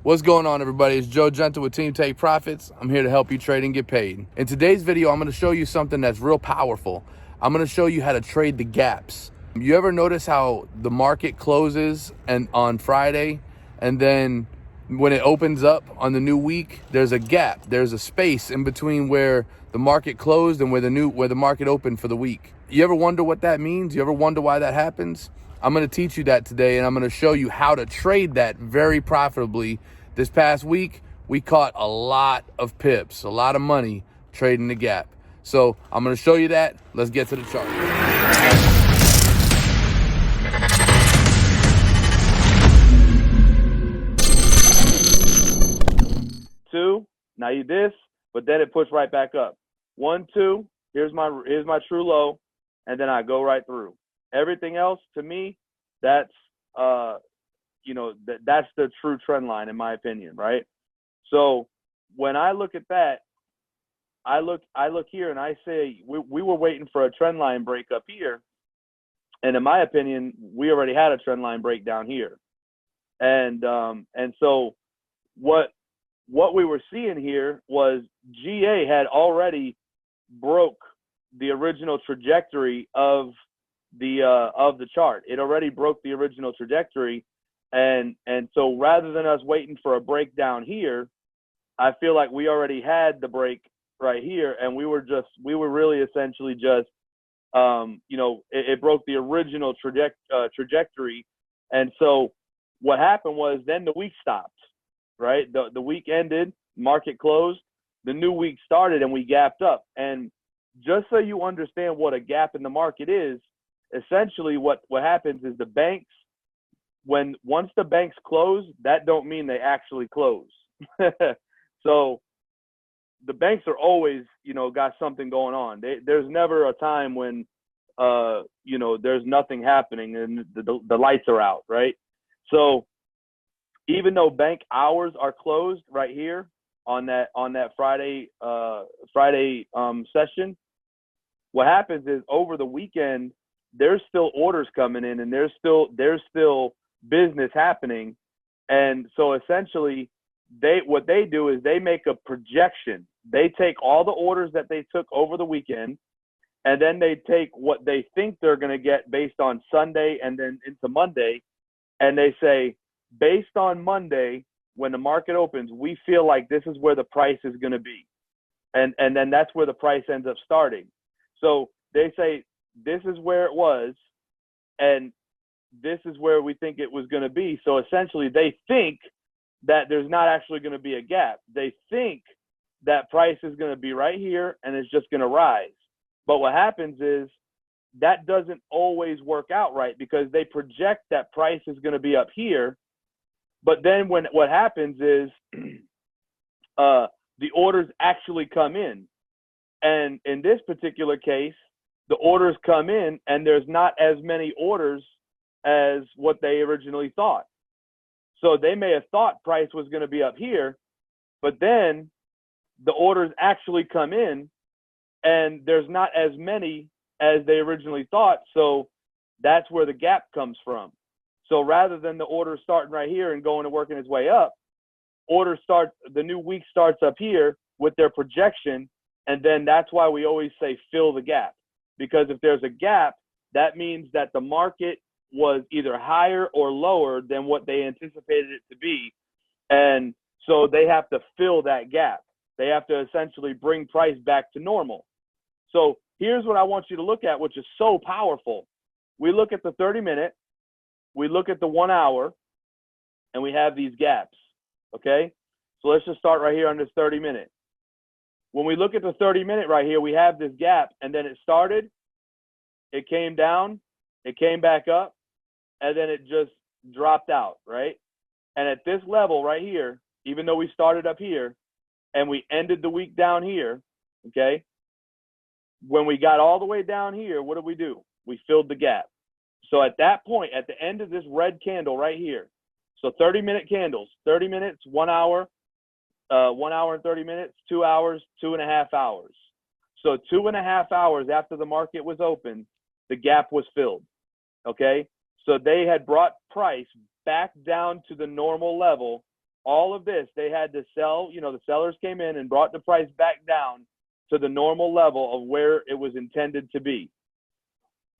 What's going on, everybody? It's Joe Giunta with Team Take Profits. I'm here to help you trade and get paid. In today's video, I'm going to show you something that's real powerful. I'm going to show you how to trade the gaps. You ever notice how the market closes on Friday, and then when it opens up on the new week, there's a gap, there's a space in between where the market closed and where the market opened for the week? You ever wonder what that means? You ever wonder why that happens? I'm going to teach you that today, and I'm going to show you how to trade that very profitably. This past week, we caught a lot of pips, a lot of money trading the gap. So I'm going to show you that. Let's get to the chart. Two, now you this, but then it puts right back up. 1, 2, here's my true low, and then I go right through. Everything else, to me, that's that's the true trend line, in my opinion, right? So when I look at that, I look here and I say we were waiting for a trend line break up here, and in my opinion, we already had a trend line break down here, and so what we were seeing here was GA had already broke the original trajectory of the chart. It already broke the original trajectory, and so rather than us waiting for a breakdown here, I feel like we already had the break right here, and we were really essentially just it broke the original trajectory, and so what happened was then the week stopped, right? The week ended, market closed, the new week started, and we gapped up. And just so you understand what a gap in the market is, essentially what happens is the banks, once the banks close, that don't mean they actually close. So the banks are always, got something going on. There's never a time when, there's nothing happening and the lights are out, right? So even though bank hours are closed right here on that Friday session, what happens is over the weekend there's still orders coming in and there's still business happening, and so essentially what they do is they make a projection. They take all the orders that they took over the weekend, and then they take what they think they're going to get based on Sunday and then into Monday, and they say, based on Monday, when the market opens, we feel like this is where the price is going to be. And then that's where the price ends up starting. So they say, this is where it was, and this is where we think it was going to be. So essentially, they think that there's not actually going to be a gap. They think that price is going to be right here, and it's just going to rise. But what happens is that doesn't always work out right, because they project that price is going to be up here. But then what happens is the orders actually come in. And in this particular case, the orders come in and there's not as many orders as what they originally thought. So they may have thought price was going to be up here, but then the orders actually come in and there's not as many as they originally thought. So that's where the gap comes from. So rather than the order starting right here and going and working its way up, the new week starts up here with their projection. And then that's why we always say fill the gap, because if there's a gap, that means that the market was either higher or lower than what they anticipated it to be. And so they have to fill that gap. They have to essentially bring price back to normal. So here's what I want you to look at, which is so powerful. We look at the 30-minute, we look at the 1 hour, and we have these gaps, okay? So let's just start right here on this 30-minute. When we look at the 30-minute right here, we have this gap, and then it started, it came down, it came back up, and then it just dropped out, right? And at this level right here, even though we started up here and we ended the week down here, okay, when we got all the way down here, what did we do? We filled the gap. So at that point, at the end of this red candle right here, so 30-minute candles, 30 minutes, 1 hour, 1 hour and 30 minutes, 2 hours, 2.5 hours. So 2.5 hours after the market was open, the gap was filled, okay? So they had brought price back down to the normal level all of this, they had to sell, the sellers came in and brought the price back down to the normal level of where it was intended to be.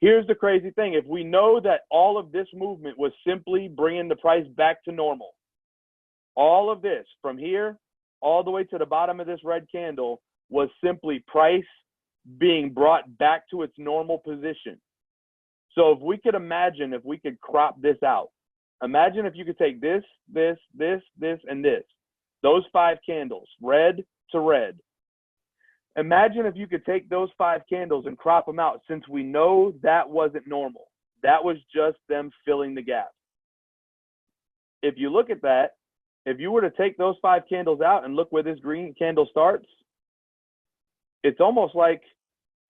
Here's the crazy thing. If we know that all of this movement was simply bringing the price back to normal, all of this from here all the way to the bottom of this red candle was simply price being brought back to its normal position. So if we could imagine, if we could crop this out, imagine if you could take this, this, this, this, and this, those 5 candles, red to red. Imagine if you could take those 5 candles and crop them out, since we know that wasn't normal. That was just them filling the gap. If you look at that, if you were to take those 5 candles out and look where this green candle starts, it's almost like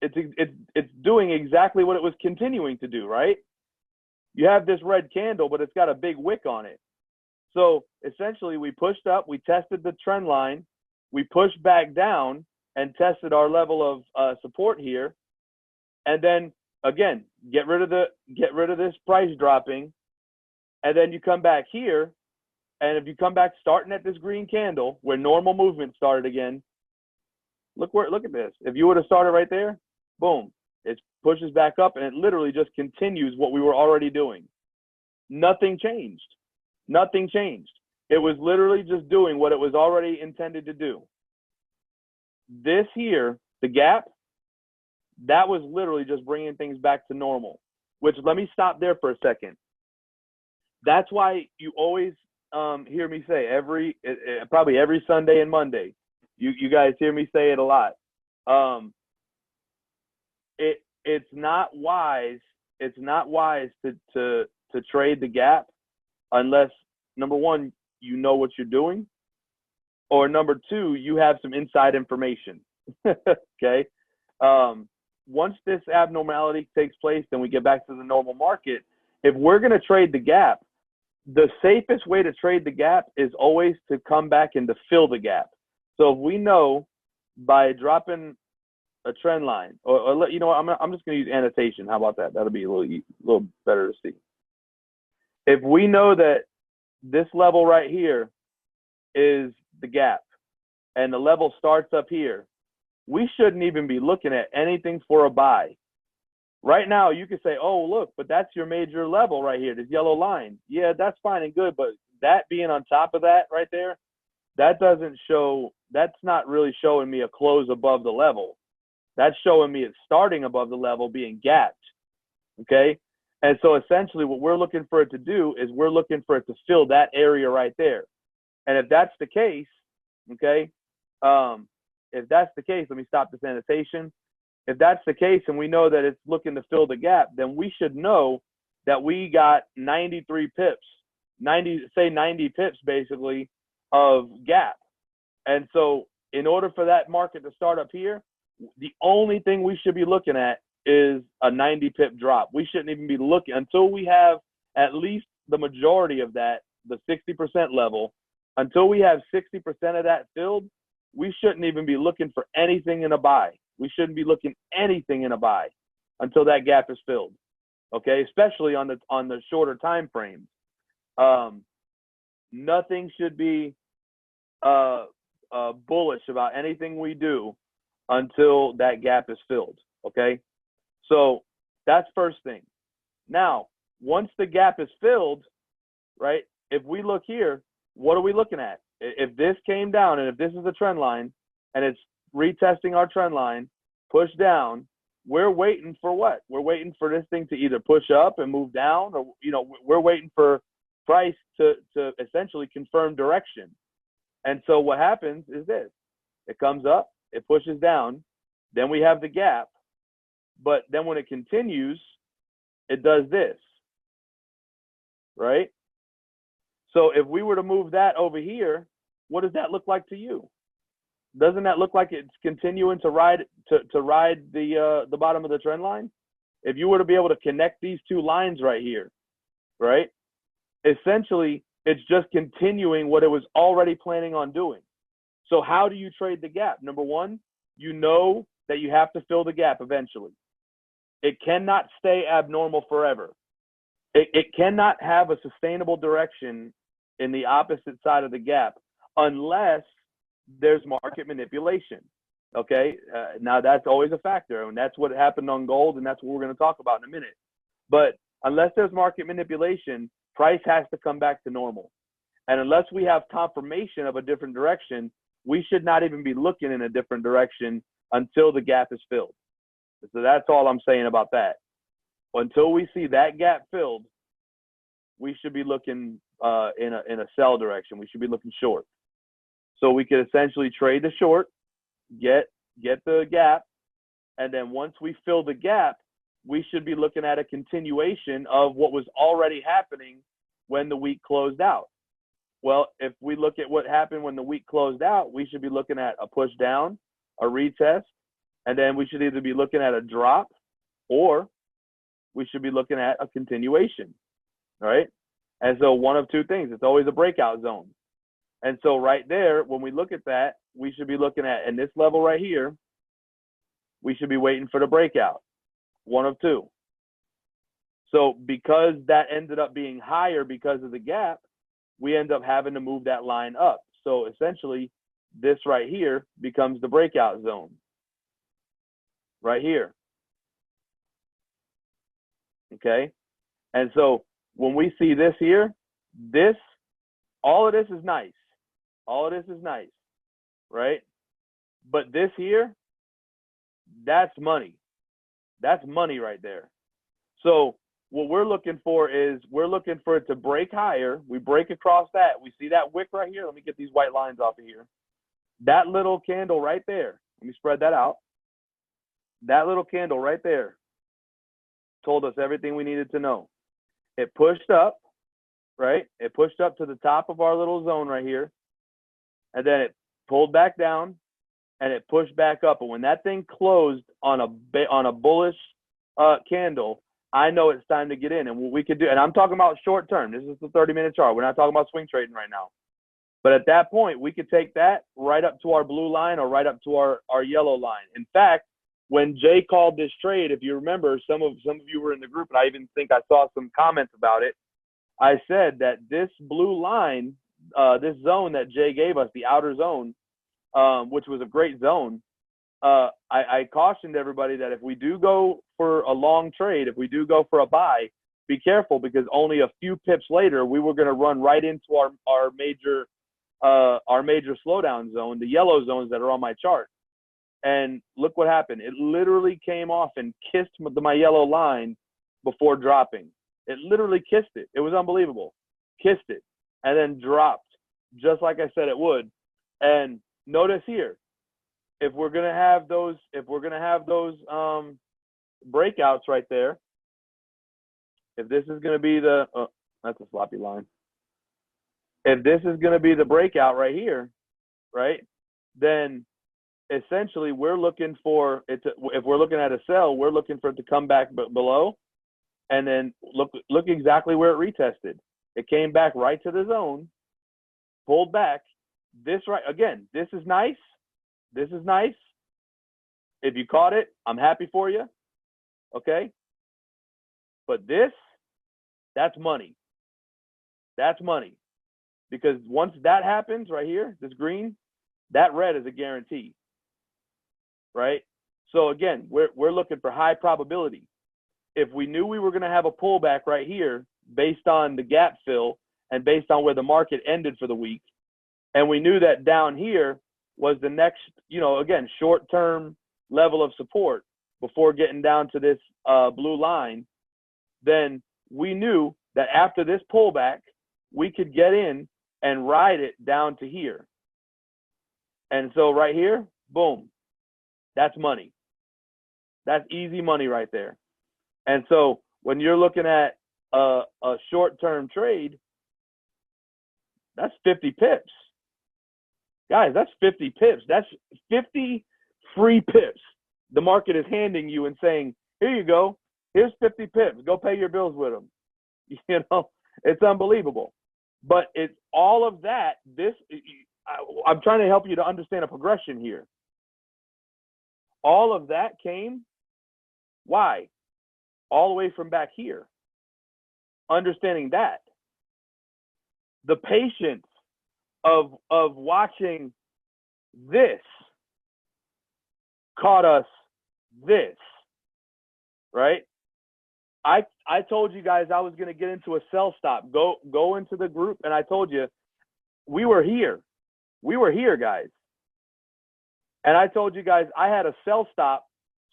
it's doing exactly what it was continuing to do, right? You have this red candle, but it's got a big wick on it. So essentially we pushed up, we tested the trend line, we pushed back down and tested our level of support here. And then again, get rid of this price dropping. And then you come back here. And if you come back starting at this green candle where normal movement started again, look at this. If you would have started right there, boom, it pushes back up and it literally just continues what we were already doing. Nothing changed. Nothing changed. It was literally just doing what it was already intended to do. This here, the gap, that was literally just bringing things back to normal, which, let me stop there for a second. That's why you always hear me say probably every Sunday and Monday, you guys hear me say it a lot. It's not wise to trade the gap unless, number one, you know what you're doing, or number two, you have some inside information. Okay. Once this abnormality takes place, then we get back to the normal market. If we're going to trade the gap, the safest way to trade the gap is always to come back and to fill the gap. So if we know by dropping a trend line, or let you know, I'm just going to use annotation. How about that? That'll be a little better to see. If we know that this level right here is the gap, and the level starts up here, we shouldn't even be looking at anything for a buy. Right now, you could say, oh, look, but that's your major level right here, this yellow line. Yeah, that's fine and good, but that being on top of that right there, that's not really showing me a close above the level. That's showing me it's starting above the level, being gapped, okay? And so essentially what we're looking for it to do is we're looking for it to fill that area right there. And if that's the case, okay, if that's the case, let me stop this annotation. If that's the case and we know that it's looking to fill the gap, then we should know that we got 93 pips, 90 pips basically of gap. And so in order for that market to start up here, the only thing we should be looking at is a 90 pip drop. We shouldn't even be looking until we have at least the majority of that, the 60% level. Until we have 60% of that filled, we shouldn't even be looking for anything in a buy. We shouldn't be looking anything in a buy until that gap is filled. Okay, especially on the shorter time frames. Nothing should be bullish about anything we do until that gap is filled. Okay, so that's first thing. Now, once the gap is filled, right? If we look here, what are we looking at? If this came down and if this is a trend line and it's retesting our trend line, push down, we're waiting for what? We're waiting for this thing to either push up and move down, or we're waiting for price to essentially confirm direction. And so what happens is this: it comes up, it pushes down, then we have the gap, but then when it continues, it does this, right? So if we were to move that over here, what does that look like to you? Doesn't that look like it's continuing to ride the bottom of the trend line? If you were to be able to connect these two lines right here, right? Essentially, it's just continuing what it was already planning on doing. So how do you trade the gap? Number one, you know that you have to fill the gap eventually. It cannot stay abnormal forever. It cannot have a sustainable direction in the opposite side of the gap, unless there's market manipulation. Okay, now that's always a factor, and that's what happened on gold, and that's what we're going to talk about in a minute. But unless there's market manipulation, price has to come back to normal. And unless we have confirmation of a different direction, we should not even be looking in a different direction until the gap is filled. So that's all I'm saying about that. Until we see that gap filled, we should be looking in a sell direction. We should be looking short. So we could essentially trade the short, get the gap, and then once we fill the gap, we should be looking at a continuation of what was already happening when the week closed out. Well, if we look at what happened when the week closed out, we should be looking at a push down, a retest, and then we should either be looking at a drop or we should be looking at a continuation, right? And so one of two things, it's always a breakout zone. And so right there, when we look at that, we should be looking at, in this level right here, we should be waiting for the breakout, one of two. So because that ended up being higher because of the gap, we end up having to move that line up. So essentially, this right here becomes the breakout zone, right here. Okay? And so when we see this here, all of this is nice. All of this is nice, right? But this here, that's money. That's money right there. So what we're looking for is we're looking for it to break higher. We break across that. We see that wick right here. Let me get these white lines off of here. That little candle right there. Let me spread that out. That little candle right there told us everything we needed to know. It pushed up, right? It pushed up to the top of our little zone right here. And then it pulled back down and it pushed back up. And when that thing closed on a bullish candle, I know it's time to get in. And what we could do, and I'm talking about short term. This is the 30-minute chart. We're not talking about swing trading right now. But at that point, we could take that right up to our blue line or right up to our yellow line. In fact, when Jay called this trade, if you remember, some of you were in the group, and I even think I saw some comments about it. I said that this blue line, this zone that Jay gave us, the outer zone, which was a great zone, I cautioned everybody that if we do go for a long trade, if we do go for a buy, be careful, because only a few pips later, we were going to run right into our major slowdown zone, the yellow zones that are on my chart. And look what happened. It literally came off and kissed my yellow line before dropping. It literally kissed it. It was unbelievable. Kissed it and then dropped, just like I said it would. And notice here, if we're gonna have those, breakouts right there, if this is gonna be the, that's a sloppy line. If this is gonna be the breakout right here, right, then essentially we're looking for it to, if we're looking at a sell, we're looking for it to come back below, and then look exactly where it retested. It came back right to the zone, pulled back. This right, again, this is nice. This is nice. If you caught it, I'm happy for you. Okay. But that's money. That's money. Because once that happens right here, this green, that red is a guarantee. Right? So again, we're looking for high probability. If we knew we were going to have a pullback right here based on the gap fill and based on where the market ended for the week, and we knew that down here was the next, again, short-term level of support before getting down to this blue line, then we knew that after this pullback, we could get in and ride it down to here. And so right here, boom, that's money. That's easy money right there. And so when you're looking at a short-term trade, that's 50 pips. Guys, that's 50 pips. That's 50 free pips the market is handing you and saying, here you go. Here's 50 pips. Go pay your bills with them. It's unbelievable. But it's all of that. I'm trying to help you to understand a progression here. All of that came, why? All the way from back here. Understanding that. the patience of watching this caught us this, right? I told you guys I was going to get into a sell stop. Go into the group, and I told you we were here. We were here, guys. And I told you guys I had a sell stop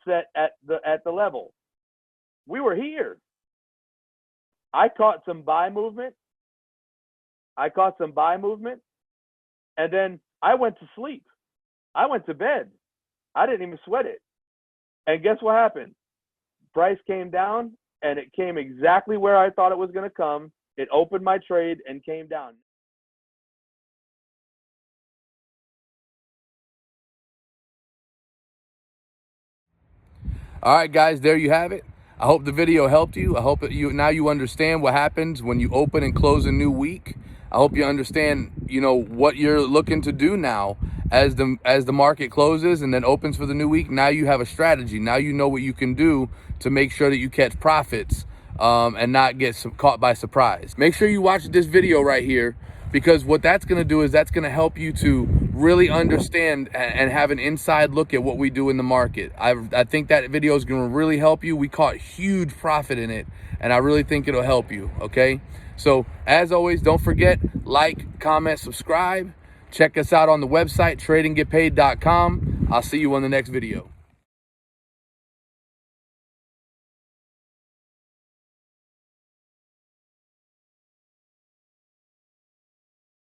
set at the level. We were here. I caught some buy movement. And then I went to sleep. I went to bed. I didn't even sweat it. And guess what happened? Price came down, and it came exactly where I thought it was going to come. It opened my trade and came down. All right, guys, there you have it. I hope the video helped you. I hope that now you understand what happens when you open and close a new week. I hope you understand, what you're looking to do now as the market closes and then opens for the new week. Now you have a strategy. Now you know what you can do to make sure that you catch profits and not get caught by surprise. Make sure you watch this video right here, because what that's going to do is that's going to help you to really understand and have an inside look at what we do in the market. I think that video is going to really help you. We caught huge profit in it, and I really think it'll help you, okay? So as always, don't forget, like, comment, subscribe. Check us out on the website, tradinggetpaid.com. I'll see you on the next video.